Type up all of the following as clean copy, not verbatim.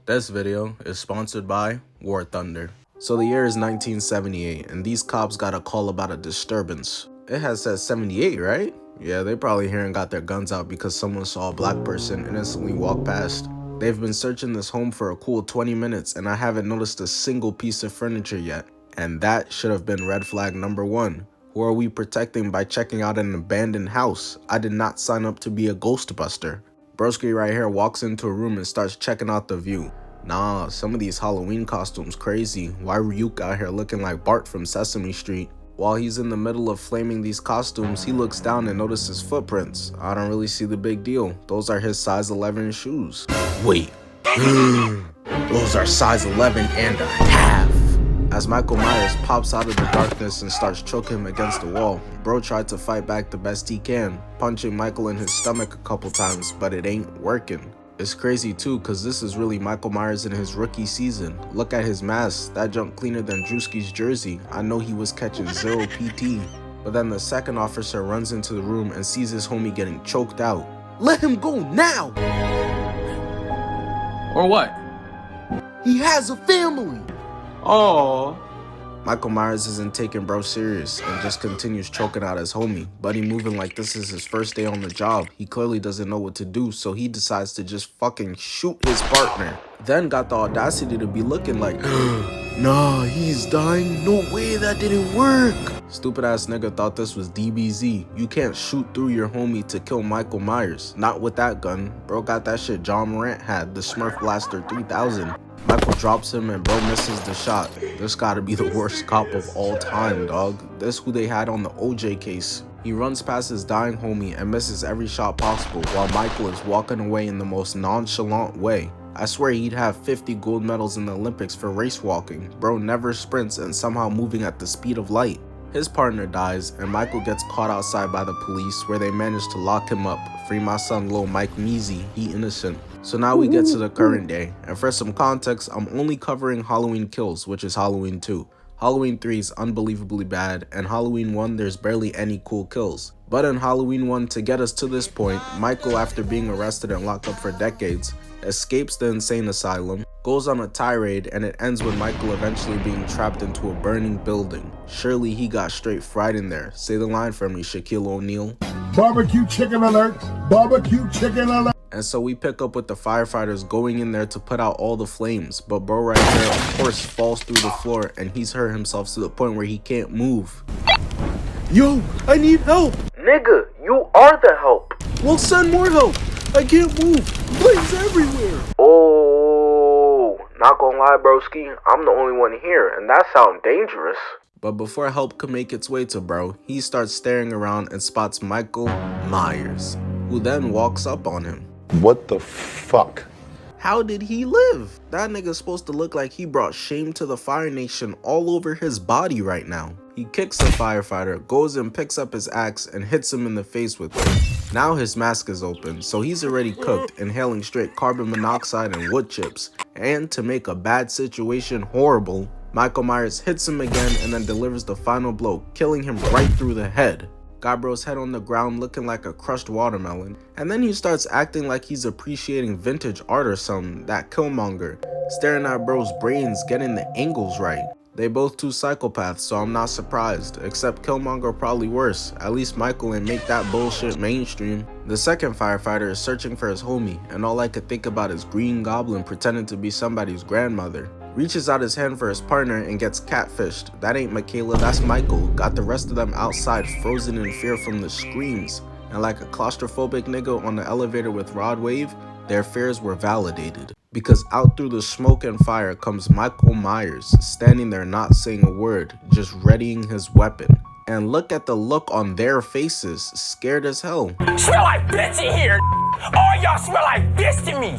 This video is sponsored by War Thunder. So the year is 1978 and these cops got a call about a disturbance. It has said 78, right? Yeah, they probably here and got their guns out because someone saw a black person innocently walk past. They've been searching this home for a cool 20 minutes and I haven't noticed a single piece of furniture yet. And that should have been red flag number 1. Who are we protecting by checking out an abandoned house? I did not sign up to be a ghostbuster. Broski right here walks into a room and starts checking out the view. Nah, some of these Halloween costumes crazy. Why Ryuk out here looking like Bart from Sesame Street? While he's in the middle of flaming these costumes, he looks down and notices footprints. I don't really see the big deal. Those are his size 11 shoes. Wait, those are size 11 and a half. As Michal Myers pops out of the darkness and starts choking him against the wall, bro tried to fight back the best he can, punching Michael in his stomach a couple times, but it ain't working. It's crazy too, cause this is really Michal Myers in his rookie season. Look at his mask, that junk cleaner than Drewski's jersey. I know he was catching 0 PT. But then the second officer runs into the room and sees his homie getting choked out. Let him go now! Or what? He has a family! Oh. Michal Myers isn't taking bro serious and just continues choking out his homie. Buddy moving like this is his first day on the job. He clearly doesn't know what to do, so he decides to just fucking shoot his partner. Then got the audacity to be looking like, nah, he's dying? No way, that didn't work. Stupid ass nigga thought this was DBZ. You can't shoot through your homie to kill Michal Myers. Not with that gun. Bro got that shit John Morant had, the Smurf Blaster 3000. Michael drops him and bro misses the shot. This gotta be the worst cop of all time, dog. This who they had on the OJ case. He runs past his dying homie and misses every shot possible while Michael is walking away in the most nonchalant way. I swear he'd have 50 gold medals in the Olympics for race walking. Bro never sprints and somehow moving at the speed of light. His partner dies and Michael gets caught outside by the police where they manage to lock him up. Free my son Lil Mike Measy, he innocent. So now we get to the current day, and for some context, I'm only covering Halloween Kills, which is Halloween 2. Halloween 3 is unbelievably bad, and Halloween 1 there's barely any cool kills. But in Halloween 1, to get us to this point, Michael, after being arrested and locked up for decades, escapes the insane asylum, goes on a tirade, and it ends with Michael eventually being trapped into a burning building. Surely he got straight fried in there. Say the line for me, Shaquille O'Neal. Barbecue chicken alert! Barbecue chicken alert! And so we pick up with the firefighters going in there to put out all the flames, but bro right there of course falls through the floor and he's hurt himself to the point where he can't move. Yo, I need help! Nigga, you are the help! Well, send more help! I can't move! Flames everywhere! Oh, not gonna lie broski, I'm the only one here and that sounds dangerous. But before help could make its way to bro, he starts staring around and spots Michal Myers, who then walks up on him. What the fuck? How did he live? That nigga's supposed to look like he brought shame to the Fire Nation all over his body right now. He kicks the firefighter, goes and picks up his axe and hits him in the face with it. Now his mask is open, so he's already cooked, inhaling straight carbon monoxide and wood chips. And to make a bad situation horrible, Michal Myers hits him again and then delivers the final blow, killing him right through the head. Got bro's head on the ground looking like a crushed watermelon, and then he starts acting like he's appreciating vintage art or something. That Killmonger, staring at bro's brains, getting the angles right. They both two psychopaths, so I'm not surprised, except Killmonger probably worse. At least Michael ain't make that bullshit mainstream. The second firefighter is searching for his homie, and all I could think about is Green Goblin pretending to be somebody's grandmother. Reaches out his hand for his partner and gets catfished. That ain't Michaela, that's Michael. Got the rest of them outside frozen in fear from the screams. And like a claustrophobic nigga on the elevator with Rod Wave, their fears were validated. Because out through the smoke and fire comes Michal Myers, standing there not saying a word, just readying his weapon. And look at the look on their faces, scared as hell. Smell like bitch in here! All y'all smell like bitch to me!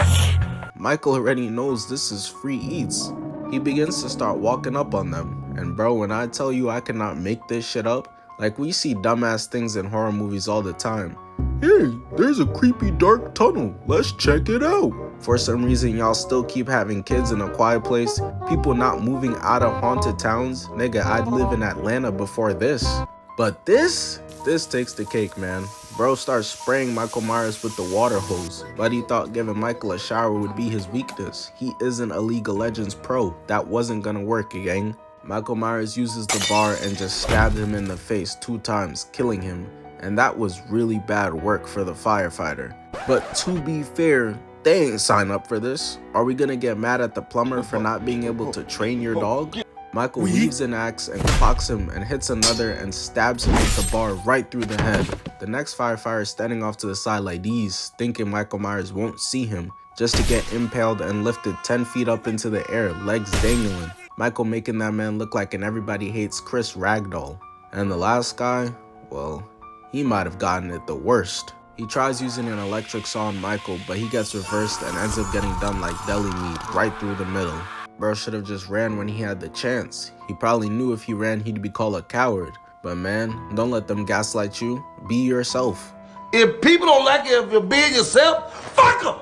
Michael already knows this is free eats. He begins to start walking up on them. And bro, when I tell you I cannot make this shit up, like we see dumbass things in horror movies all the time. Hey, there's a creepy dark tunnel, let's check it out. For some reason y'all still keep having kids in a quiet place, people not moving out of haunted towns. Nigga, I'd live in Atlanta before this. But this takes the cake, man. Bro starts spraying Michael Myers with the water hose, but he thought giving Michael a shower would be his weakness. He isn't a League of Legends pro. That wasn't gonna work, gang. Michael Myers uses the bar and just stabbed him in the face 2 times, killing him. And that was really bad work for the firefighter. But to be fair, they ain't sign up for this. Are we gonna get mad at the plumber for not being able to train your dog? Michael weaves an axe and clocks him and hits another and stabs him with the bar right through the head. The next firefighter is standing off to the side like these, thinking Michael Myers won't see him, just to get impaled and lifted 10 feet up into the air, legs dangling. Michael making that man look like an Everybody Hates Chris ragdoll. And the last guy, well, he might have gotten it the worst. He tries using an electric saw on Michael, but he gets reversed and ends up getting done like deli meat right through the middle. Bro should have just ran when he had the chance. He probably knew if he ran he'd be called a coward. But man, don't let them gaslight you. Be yourself. If people don't like it if you're being yourself, fuck them!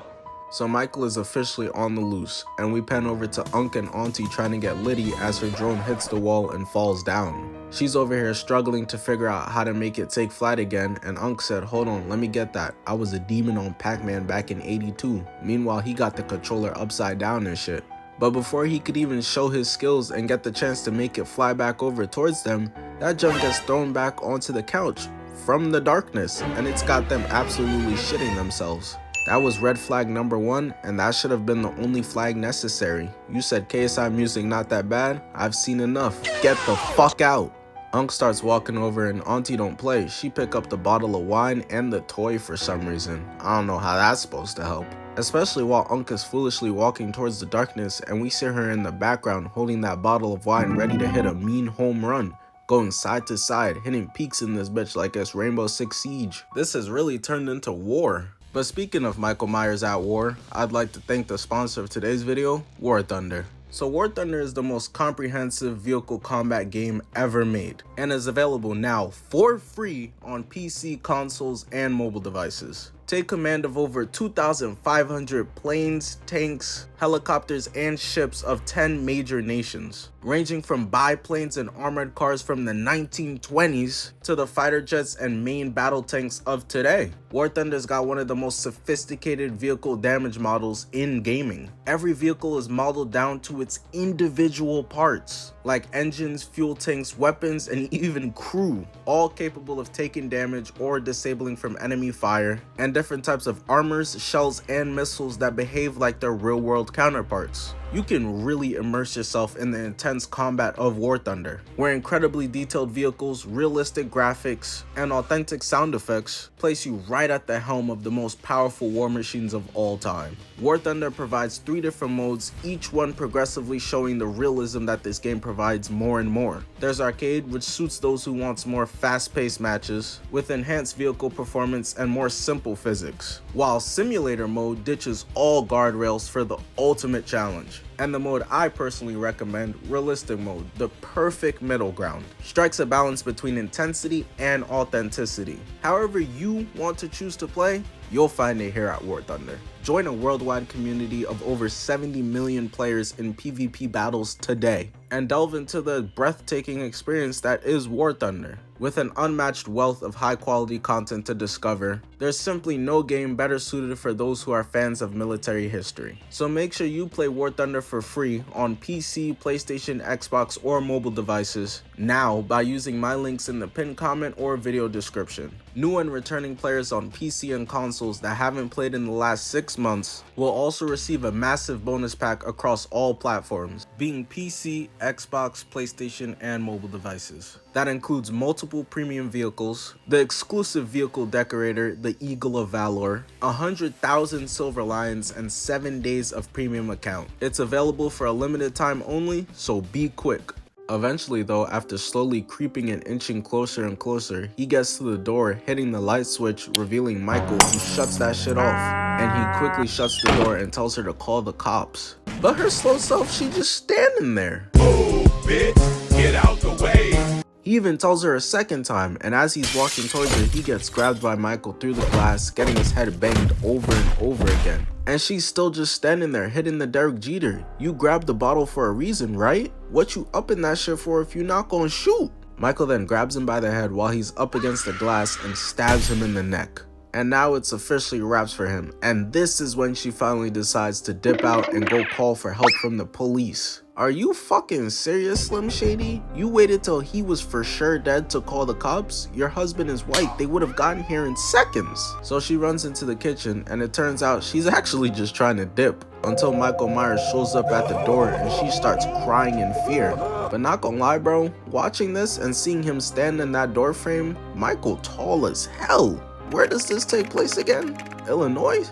So Michael is officially on the loose, and we pan over to Unc and Auntie trying to get Liddy as her drone hits the wall and falls down. She's over here struggling to figure out how to make it take flight again, and Unc said, hold on, let me get that. I was a demon on Pac-Man back in '82. Meanwhile, he got the controller upside down and shit. But before he could even show his skills and get the chance to make it fly back over towards them, that junk gets thrown back onto the couch from the darkness, and it's got them absolutely shitting themselves. That was red flag number 1, and that should have been the only flag necessary. You said KSI music not that bad? I've seen enough. Get the fuck out. Unc starts walking over and Auntie don't play. She pick up the bottle of wine and the toy for some reason. I don't know how that's supposed to help. Especially while Unc is foolishly walking towards the darkness and we see her in the background holding that bottle of wine ready to hit a mean home run. Going side to side, hitting peaks in this bitch like it's Rainbow Six Siege. This has really turned into war. But speaking of Michael Myers at war, I'd like to thank the sponsor of today's video, War Thunder. So War Thunder is the most comprehensive vehicle combat game ever made and is available now for free on PC, consoles, and mobile devices. Take command of over 2,500 planes, tanks, helicopters, and ships of 10 major nations, ranging from biplanes and armored cars from the 1920s to the fighter jets and main battle tanks of today. War Thunder's got one of the most sophisticated vehicle damage models in gaming. Every vehicle is modeled down to its individual parts, like engines, fuel tanks, weapons, and even crew, all capable of taking damage or disabling from enemy fire, and different types of armors, shells, and missiles that behave like their real-world counterparts. You can really immerse yourself in the intense combat of War Thunder, where incredibly detailed vehicles, realistic graphics, and authentic sound effects place you right at the helm of the most powerful war machines of all time. War Thunder provides 3 different modes, each one progressively showing the realism that this game provides more and more. There's Arcade, which suits those who want more fast-paced matches, with enhanced vehicle performance and more simple physics, while Simulator mode ditches all guardrails for the ultimate challenge. And the mode I personally recommend, Realistic mode, the perfect middle ground, strikes a balance between intensity and authenticity. However you want to choose to play, you'll find it here at War Thunder. Join a worldwide community of over 70 million players in PvP battles today, and delve into the breathtaking experience that is War Thunder. With an unmatched wealth of high-quality content to discover, there's simply no game better suited for those who are fans of military history. So make sure you play War Thunder for free on PC, PlayStation, Xbox, or mobile devices now by using my links in the pinned comment or video description. New and returning players on PC and consoles that haven't played in the last 6 months will also receive a massive bonus pack across all platforms, being PC, Xbox, PlayStation, and mobile devices. That includes multiple premium vehicles, the exclusive vehicle decorator, the Eagle of Valor, 100,000 Silver Lions, and 7 days of premium account. It's available for a limited time only, so be quick. Eventually though, after slowly creeping and inching closer and closer, he gets to the door, hitting the light switch, revealing Michael, who shuts that shit off. And he quickly shuts the door and tells her to call the cops. But her slow self, she just standing there. Move, bitch, get out the way. He even tells her a second time, and as he's walking towards her, he gets grabbed by Michael through the glass, getting his head banged over and over again. And she's still just standing there, hitting the Derek Jeter. You grabbed the bottle for a reason, right? What you upping that shit for if you not gonna shoot? Michael then grabs him by the head while he's up against the glass and stabs him in the neck. And now it's officially wraps for him, and this is when she finally decides to dip out and go call for help from the police. Are you fucking serious, Slim Shady? You waited till he was for sure dead to call the cops? Your husband is white, they would have gotten here in seconds. So she runs into the kitchen, and it turns out she's actually just trying to dip until Michal Myers shows up at the door and she starts crying in fear. But not gonna lie, bro, watching this and seeing him stand in that door frame, Michael tall as hell. Where does this take place again? Illinois?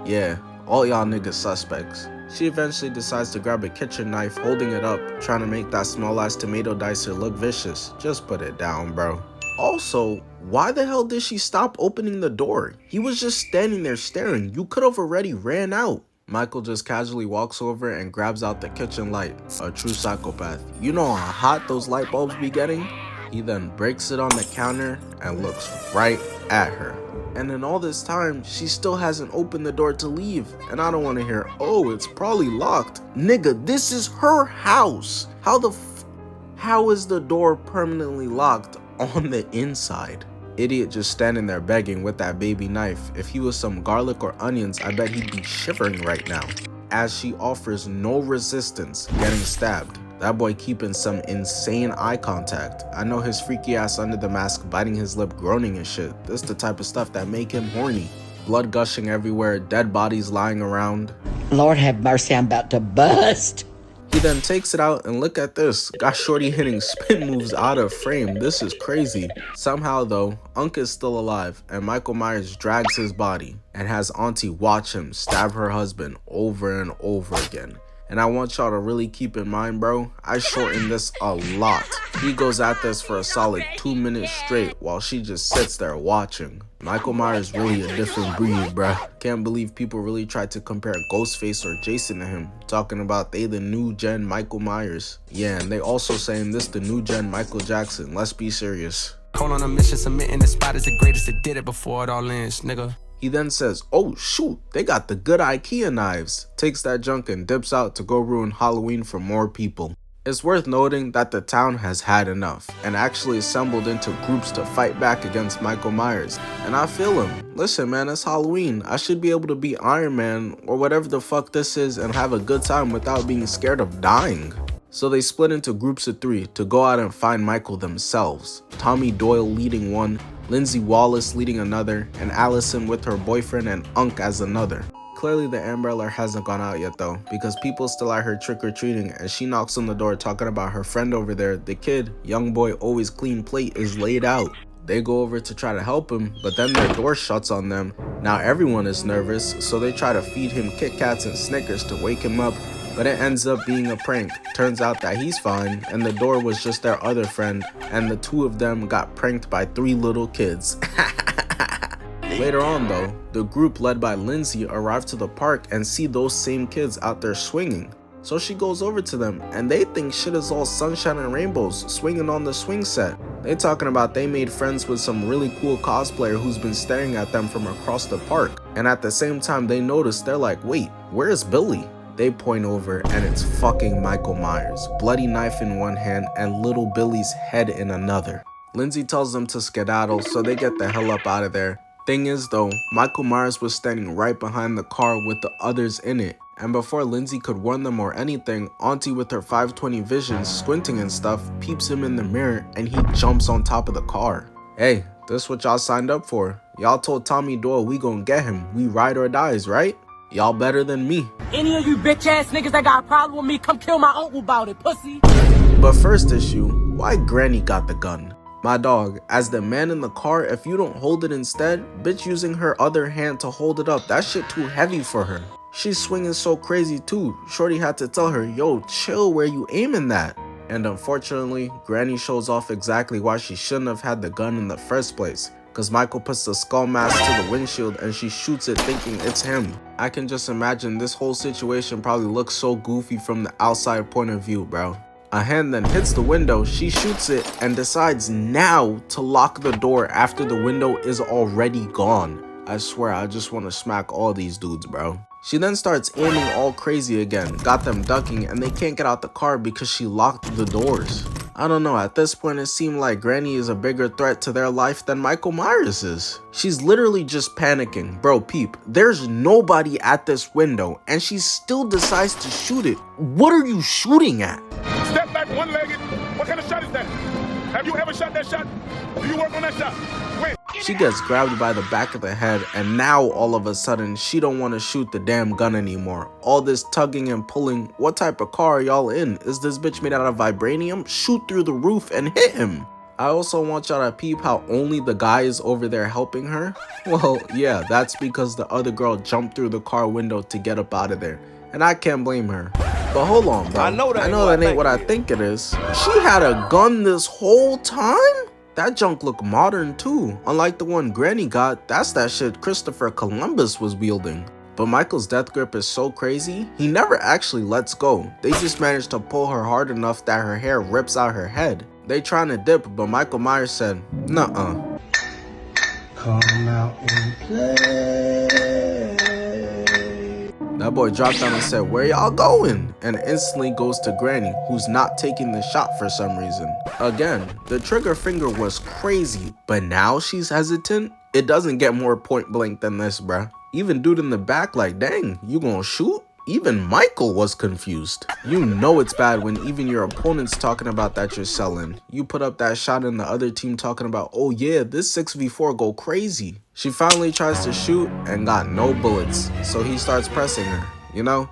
Yeah, all y'all niggas suspects. She eventually decides to grab a kitchen knife, holding it up, trying to make that small ass tomato dicer look vicious. Just put it down, bro. Also, why the hell did she stop opening the door? He was just standing there staring. You could have already ran out. Michael just casually walks over and grabs out the kitchen light. A true psychopath. You know how hot those light bulbs be getting? He then breaks it on the counter and looks right at her. And in all this time, she still hasn't opened the door to leave. And I don't want to hear, oh, it's probably locked. Nigga, this is her house. How is the door permanently locked on the inside? Idiot just standing there begging with that baby knife. If he was some garlic or onions, I bet he'd be shivering right now. As she offers no resistance, getting stabbed. That boy keeping some insane eye contact. I know his freaky ass under the mask, biting his lip, groaning and shit. This the type of stuff that make him horny. Blood gushing everywhere, dead bodies lying around. Lord have mercy, I'm about to bust. He then takes it out and look at this. Got shorty hitting spin moves out of frame. This is crazy. Somehow though, Unc is still alive and Michal Myers drags his body and has Auntie watch him stab her husband over and over again. And I want y'all to really keep in mind, bro, I shortened this a lot. He goes at this for a solid 2 minutes straight while she just sits there watching. Michal Myers really a different breed, bruh. Can't believe people really tried to compare Ghostface or Jason to him, talking about they the new gen Michal Myers. Yeah, and they also saying this the new gen Michael Jackson. Let's be serious. Call on a mission, submitting the spot is the greatest that did it before it all ends, nigga. He then says, oh shoot, they got the good IKEA knives, takes that junk and dips out to go ruin Halloween for more people. It's worth noting that the town has had enough and actually assembled into groups to fight back against Michal Myers. And I feel him. Listen man, it's Halloween. I should be able to be Iron Man or whatever the fuck this is and have a good time without being scared of dying. So they split into groups of 3 to go out and find Michael themselves. Tommy Doyle leading one, Lindsay Wallace leading another, and Allison with her boyfriend and Unc as another. Clearly the Amber Alert hasn't gone out yet though, because people still at her trick-or-treating and she knocks on the door talking about her friend over there. The kid, young boy always clean plate, is laid out. They go over to try to help him, but then their door shuts on them. Now everyone is nervous, so they try to feed him Kit Kats and Snickers to wake him up, but it ends up being a prank. Turns out that he's fine, and the door was just their other friend, and the 2 of them got pranked by 3 little kids. Later on though, the group led by Lindsay arrive to the park and see those same kids out there swinging. So she goes over to them and they think shit is all sunshine and rainbows swinging on the swing set. They talking about they made friends with some really cool cosplayer who's been staring at them from across the park. And at the same time they notice, they're like, wait, where's Billy? They point over and it's fucking Michal Myers, bloody knife in one hand and little Billy's head in another. Lindsay tells them to skedaddle, so they get the hell up out of there. Thing is though, Michal Myers was standing right behind the car with the others in it. And before Lindsay could warn them or anything, Auntie with her 520 vision, squinting and stuff, peeps him in the mirror and he jumps on top of the car. Hey, this what y'all signed up for. Y'all told Tommy Doyle we gon' get him. We ride or dies, right? Y'all better than me. Any of you bitch ass niggas that got a problem with me, come kill my uncle about it, pussy. But first issue, why Granny got the gun? My dog, as the man in the car, if you don't hold it instead, bitch using her other hand to hold it up, that shit too heavy for her. She's swinging so crazy too. Shorty had to tell her, yo, chill where you aiming that. And unfortunately, Granny shows off exactly why she shouldn't have had the gun in the first place. Cause Michael puts the skull mask to the windshield and she shoots it thinking it's him. I can just imagine this whole situation probably looks so goofy from the outside point of view, bro. A hand then hits the window, she shoots it and decides now to lock the door after the window is already gone. I swear I just want to smack all these dudes, bro. She then starts aiming all crazy again, got them ducking and they can't get out the car because she locked the doors. I don't know, at this point it seemed like Granny is a bigger threat to their life than Michal Myers is. She's literally just panicking. Bro, peep, there's nobody at this window and she still decides to shoot it. What are you shooting at? Step back, one-legged. What kind of shot is that? Have you ever shot that shot? Do you work on that shot? When? She gets grabbed by the back of the head and now all of a sudden she don't want to shoot the damn gun anymore. All this tugging and pulling, what type of car are y'all in? Is this bitch made out of vibranium? Shoot through the roof and hit him. I also want y'all to peep how only the guy is over there helping her. Well, yeah, that's because the other girl jumped through the car window to get up out of there. And I can't blame her. But hold on, bro. I know that ain't what I think it is. She had a gun this whole time? That junk look modern too. Unlike the one Granny got, that's that shit Christopher Columbus was wielding. But Michael's death grip is so crazy, he never actually lets go. They just managed to pull her hard enough that her hair rips out her head. They trying to dip, but Michal Myers said, nuh-uh. Come out and play. That boy dropped down and said, where y'all going? And instantly goes to Granny, who's not taking the shot for some reason. Again, the trigger finger was crazy, but now she's hesitant? It doesn't get more point blank than this, bruh. Even dude in the back like, dang, you gonna shoot? Even Michael was confused. You know it's bad when even your opponent's talking about that you're selling. You put up that shot and the other team talking about, oh yeah, this 6v4 go crazy. She finally tries to shoot and got no bullets, so he starts pressing her, you know?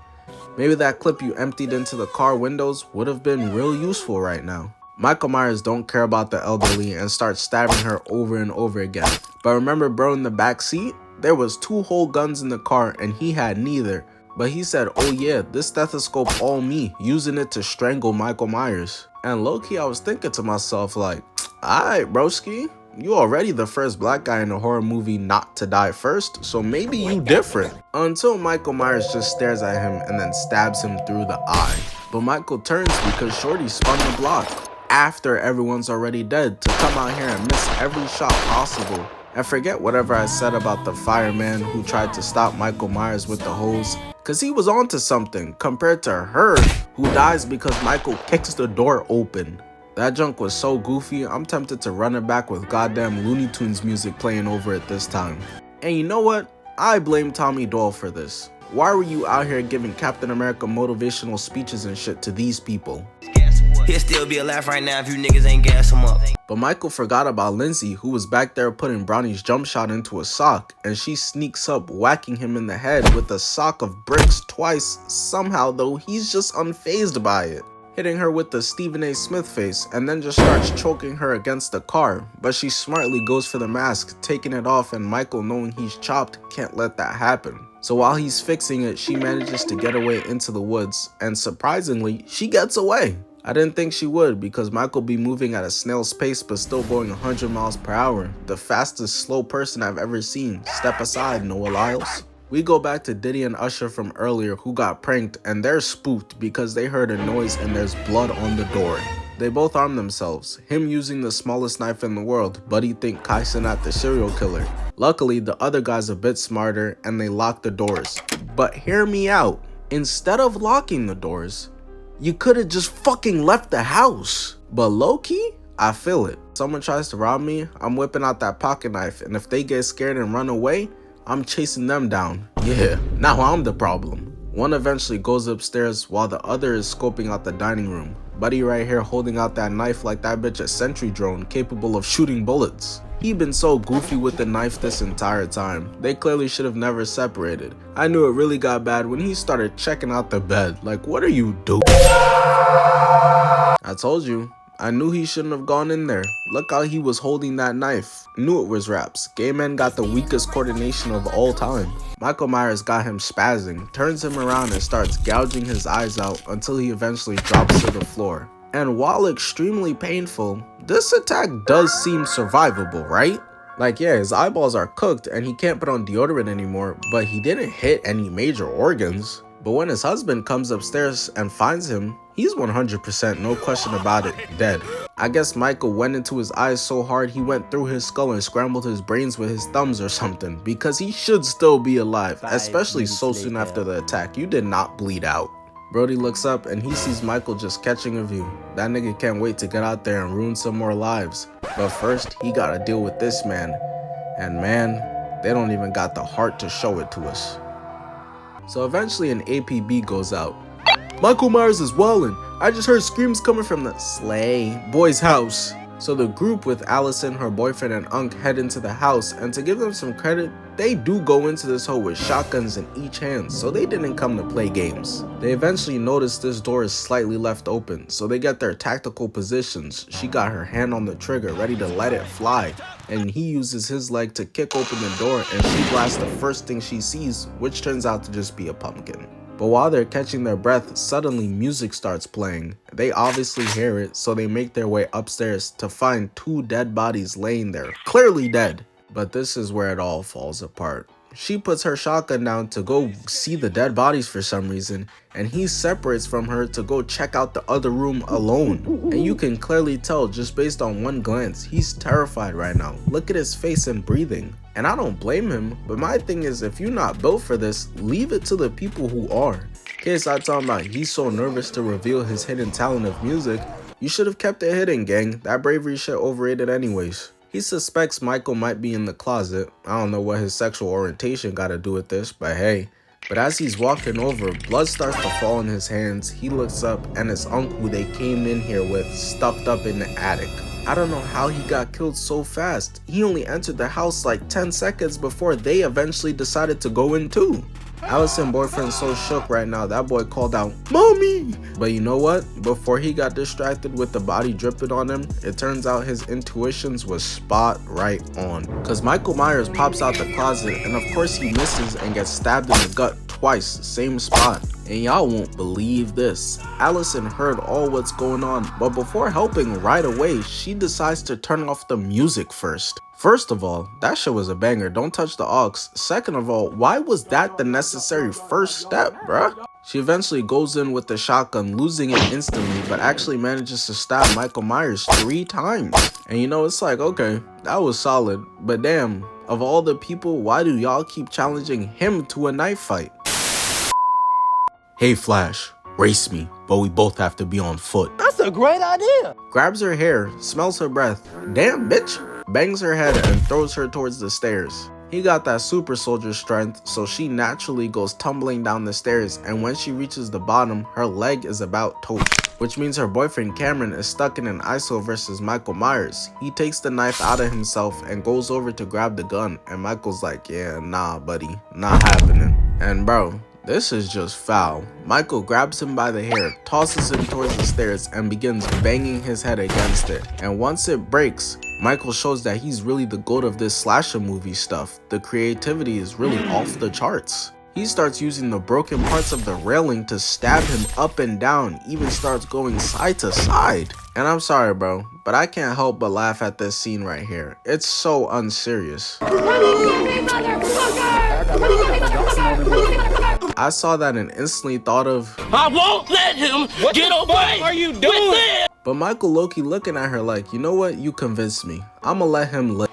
Maybe that clip you emptied into the car windows would have been real useful right now. Michal Myers don't care about the elderly and starts stabbing her over and over again. But remember bro in the back seat? There was 2 whole guns in the car and he had neither. But he said, oh yeah, this stethoscope all me, using it to strangle Michal Myers. And low-key I was thinking to myself like, alright broski, you already the first black guy in a horror movie not to die first, so maybe you different. Until Michal Myers just stares at him and then stabs him through the eye. But Michael turns because Shorty spun the block after everyone's already dead to come out here and miss every shot possible. And forget whatever I said about the fireman who tried to stop Michal Myers with the hose, cause he was onto something compared to her who dies because Michael kicks the door open. That junk was so goofy, I'm tempted to run it back with goddamn Looney Tunes music playing over it this time. And you know what? I blame Tommy Doyle for this. Why were you out here giving Captain America motivational speeches and shit to these people? He'll still be alive right now if you niggas ain't gas him up. But Michael forgot about Lindsay, who was back there putting Brownie's jump shot into a sock, and she sneaks up whacking him in the head with a sock of bricks twice. Somehow though, he's just unfazed by it, hitting her with the Stephen A. Smith face and then just starts choking her against the car. But she smartly goes for the mask, taking it off, and Michael, knowing he's chopped, can't let that happen. So while he's fixing it, she manages to get away into the woods, and surprisingly, she gets away. I didn't think she would because Michael be moving at a snail's pace but still going 100 miles per hour. The fastest slow person I've ever seen. Step aside, Noah Lyles. We go back to Diddy and Usher from earlier who got pranked and they're spooked because they heard a noise and there's blood on the door. They both arm themselves, him using the smallest knife in the world, Buddy think Kaisen at the serial killer. Luckily, the other guy's a bit smarter and they lock the doors. But hear me out, instead of locking the doors, you could have just fucking left the house. But low-key, I feel it. Someone tries to rob me, I'm whipping out that pocket knife, and if they get scared and run away, I'm chasing them down. Yeah, now I'm the problem. One eventually goes upstairs while the other is scoping out the dining room. Buddy right here holding out that knife like that bitch a sentry drone capable of shooting bullets. He been so goofy with the knife this entire time. They clearly should have never separated. I knew it really got bad when he started checking out the bed. Like, what are you doing? I told you. I knew he shouldn't have gone in there. Look how he was holding that knife. Knew it was raps. Gay men got the weakest coordination of all time. Michal Myers got him spazzing, turns him around and starts gouging his eyes out until he eventually drops to the floor. And while extremely painful, this attack does seem survivable, right? Like, yeah, his eyeballs are cooked and he can't put on deodorant anymore, but he didn't hit any major organs. But when his husband comes upstairs and finds him, he's 100%, no question about it, dead. I guess Michael went into his eyes so hard he went through his skull and scrambled his brains with his thumbs or something, because he should still be alive, especially so soon after the attack. You did not bleed out. Brody looks up and he sees Michael just catching a view. That nigga can't wait to get out there and ruin some more lives. But first, he gotta deal with this man. And man, they don't even got the heart to show it to us. So eventually an APB goes out. Michael Myers is wildin'. I just heard screams coming from the Slay boy's house. So the group with Allison, her boyfriend, and Unc head into the house, and to give them some credit, they do go into this hole with shotguns in each hand, so they didn't come to play games. They eventually notice this door is slightly left open, so they get their tactical positions. She got her hand on the trigger, ready to let it fly, and he uses his leg to kick open the door, and she blasts the first thing she sees, which turns out to just be a pumpkin. But while they're catching their breath, suddenly music starts playing. They obviously hear it, so they make their way upstairs to find 2 dead bodies laying there, clearly dead. But this is where it all falls apart. She puts her shotgun down to go see the dead bodies for some reason, and he separates from her to go check out the other room alone. And you can clearly tell just based on one glance, he's terrified right now. Look at his face and breathing. And I don't blame him, but my thing is, if you're not built for this, leave it to the people who are. Case I talking about he's so nervous to reveal his hidden talent of music, you should have kept it hidden, gang. That bravery shit overrated anyways. He suspects Michael might be in the closet. I don't know what his sexual orientation got to do with this, but hey. But as he's walking over, blood starts to fall in his hands. He looks up and it's Unc, who they came in here with, stuffed up in the attic. I don't know how he got killed so fast. He only entered the house like 10 seconds before they eventually decided to go in too. Allison's boyfriend's so shook right now, that boy called out, "Mommy!" But you know what? Before he got distracted with the body dripping on him, it turns out his intuitions was spot right on. Cause Michael Myers pops out the closet and of course he misses and gets stabbed in the gut twice, same spot. And y'all won't believe this. Allison heard all what's going on, but before helping right away, she decides to turn off the music first. First of all, that shit was a banger, don't touch the aux. Second of all, why was that the necessary first step, bruh? She eventually goes in with the shotgun, losing it instantly, but actually manages to stab Michael Myers 3 times. And you know, it's like, okay, that was solid, but damn, of all the people, why do y'all keep challenging him to a knife fight? Hey Flash, race me, but we both have to be on foot. That's a great idea. Grabs her hair, smells her breath. Damn, bitch. Bangs her head and throws her towards the stairs. He got that super soldier strength, so she naturally goes tumbling down the stairs, and when she reaches the bottom, her leg is about toast, which means her boyfriend Cameron is stuck in an ISO versus Michael Myers. He takes the knife out of himself and goes over to grab the gun, and Michael's like, yeah, nah buddy, not happening. And bro, this is just foul. Michael grabs him by the hair, tosses him towards the stairs, and begins banging his head against it. And once it breaks, Michael shows that he's really the goat of this slasher movie stuff. The creativity is really off the charts. He starts using the broken parts of the railing to stab him up and down, even starts going side to side. And I'm sorry bro, but I can't help but laugh at this scene right here. It's so unserious. I saw that and instantly thought of, I won't let him get away. What are you doing? But Michael Loki looking at her like, you know what, you convinced me. I'ma let him live.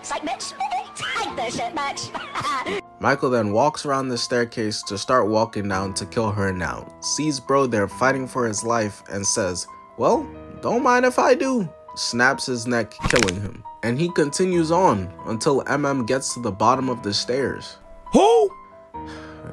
Michael then walks around the staircase to start walking down to kill her now. Sees bro there fighting for his life and says, well, don't mind if I do. Snaps his neck, killing him. And he continues on until MM gets to the bottom of the stairs. Who?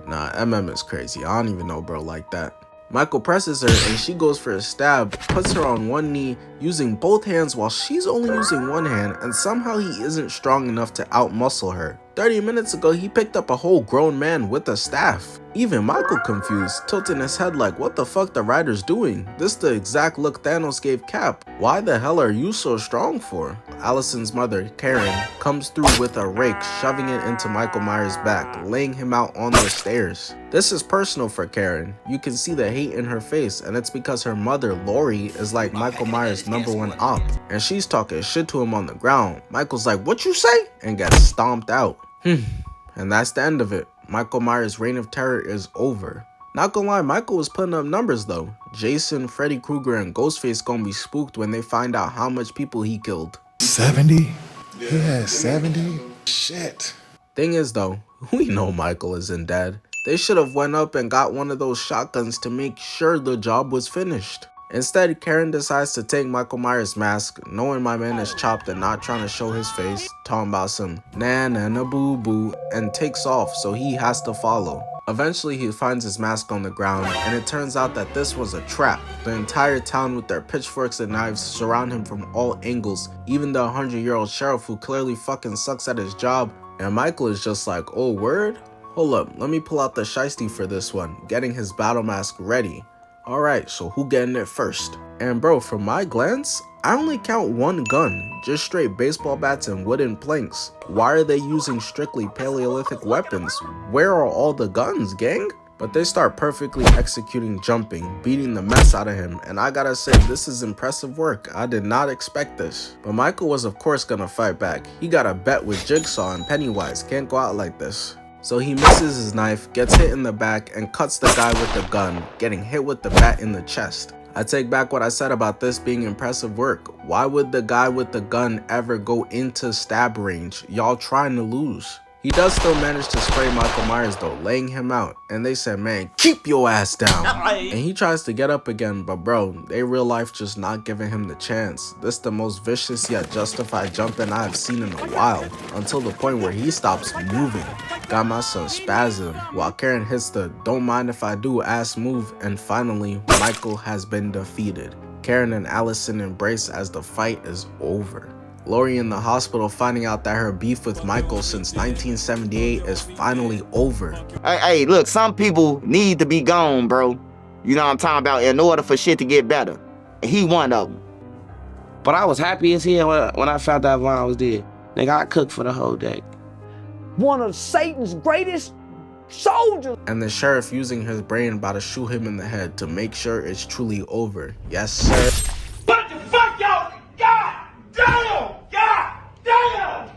Nah, MM is crazy. I don't even know bro like that. Michael presses her and she goes for a stab, puts her on one knee using both hands while she's only using one hand, and somehow he isn't strong enough to outmuscle her. 30 minutes ago, he picked up a whole grown man with a staff. Even Michael confused, tilting his head like, what the fuck the writer's doing? This the exact look Thanos gave Cap. Why the hell are you so strong for? Allison's mother, Karen, comes through with a rake, shoving it into Michael Myers' back, laying him out on the stairs. This is personal for Karen. You can see the hate in her face, and it's because her mother, Lori, is like Michael Myers' #1 op, and she's talking shit to him on the ground. Michael's like, what you say? And gets stomped out. And that's the end of it. Michael Myers' reign of terror is over. Not gonna lie, Michael was putting up numbers though. Jason, Freddy Krueger, and Ghostface gonna be spooked when they find out how much people he killed. 70? Yeah, 70? Shit. Thing is though, we know Michael isn't dead. They should have went up and got one of those shotguns to make sure the job was finished. Instead, Karen decides to take Michael Myers' mask, knowing my man is chopped and not trying to show his face, talking about some na boo boo, and takes off, so he has to follow. Eventually, he finds his mask on the ground, and it turns out that this was a trap. The entire town with their pitchforks and knives surround him from all angles, even the 100-year-old sheriff who clearly fucking sucks at his job, and Michael is just like, oh word? Hold up, let me pull out the shiesty for this one, getting his battle mask ready. Alright, so who getting it first? And bro, from my glance, I only count one gun, just straight baseball bats and wooden planks. Why are they using strictly Paleolithic weapons? Where are all the guns, gang? But they start perfectly executing jumping, beating the mess out of him, and I gotta say, this is impressive work. I did not expect this. But Michael was of course gonna fight back. He got a bet with Jigsaw and Pennywise, can't go out like this. So he misses his knife, gets hit in the back, and cuts the guy with the gun, getting hit with the bat in the chest. I take back what I said about this being impressive work. Why would the guy with the gun ever go into stab range? Y'all trying to lose. He does still manage to spray Michael Myers though, laying him out, and they said, man, keep your ass down. And he tries to get up again, but bro, they real life just not giving him the chance. This the most vicious yet justified jumping I have seen in a while, until the point where he stops moving. Got my son spazzing, while Karen hits the don't mind if I do ass move, and finally, Michael has been defeated. Karen and Allison embrace as the fight is over. Lori in the hospital finding out that her beef with Michael since 1978 is finally over. Hey, look, some people need to be gone, bro. You know what I'm talking about, in order for shit to get better. He one of them. But I was happy as hell when I found out Vaughn was dead. Nigga, I cooked for the whole day. One of Satan's greatest soldiers. And the sheriff using his brain about to shoot him in the head to make sure it's truly over. Yes, sir. What the fuck, y'all? God damn! God damn!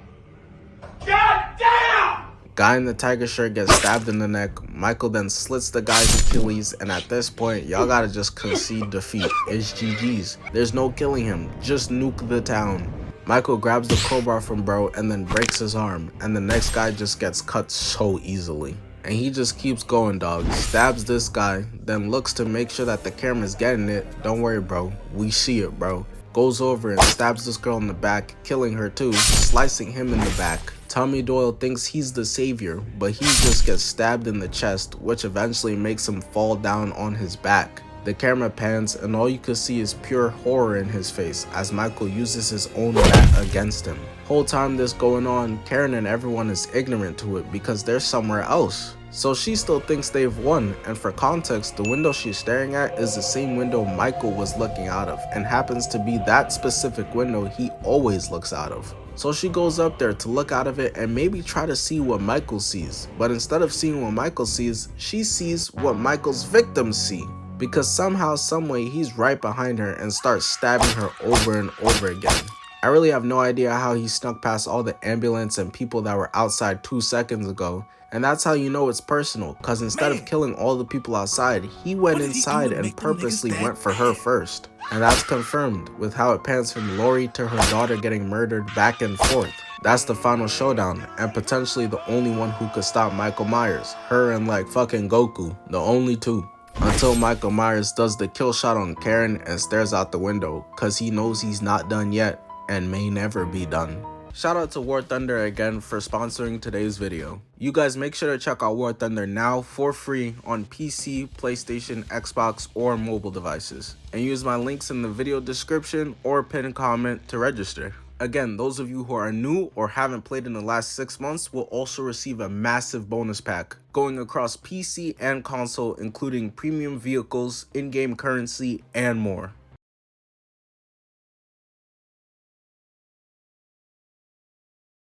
God damn! Guy in the tiger shirt gets stabbed in the neck. Michael then slits the guy's Achilles, and at this point, y'all gotta just concede defeat. It's GG's. There's no killing him. Just nuke the town. Michael grabs the crowbar from bro and then breaks his arm, and the next guy just gets cut so easily. And he just keeps going, dog. Stabs this guy, then looks to make sure that the camera's getting it. Don't worry, bro. We see it, bro. Goes over and stabs this girl in the back, killing her too, slicing him in the back. Tommy Doyle thinks he's the savior, but he just gets stabbed in the chest, which eventually makes him fall down on his back. The camera pans and all you can see is pure horror in his face as Michael uses his own bat against him. Whole time this going on, Karen and everyone is ignorant to it because they're somewhere else. So she still thinks they've won, and for context, the window she's staring at is the same window Michael was looking out of, and happens to be that specific window he always looks out of. So she goes up there to look out of it and maybe try to see what Michael sees, but instead of seeing what Michael sees, she sees what Michael's victims see. Because somehow, someway, he's right behind her and starts stabbing her over and over again. I really have no idea how he snuck past all the ambulance and people that were outside 2 seconds ago. And that's how you know it's personal, cause instead of killing all the people outside, he went inside and purposely went for her first. And that's confirmed with how it pans from Lori to her daughter getting murdered back and forth. That's the final showdown, and potentially the only one who could stop Michael Myers. Her and like fucking Goku, the only two. Until Michael Myers does the kill shot on Karen and stares out the window, cause he knows he's not done yet and may never be done. Shout out to War Thunder again for sponsoring today's video. You guys make sure to check out War Thunder now for free on PC, PlayStation, Xbox, or mobile devices. And use my links in the video description or pinned comment to register. Again, those of you who are new or haven't played in the last 6 months will also receive a massive bonus pack going across PC and console, including premium vehicles, in-game currency, and more.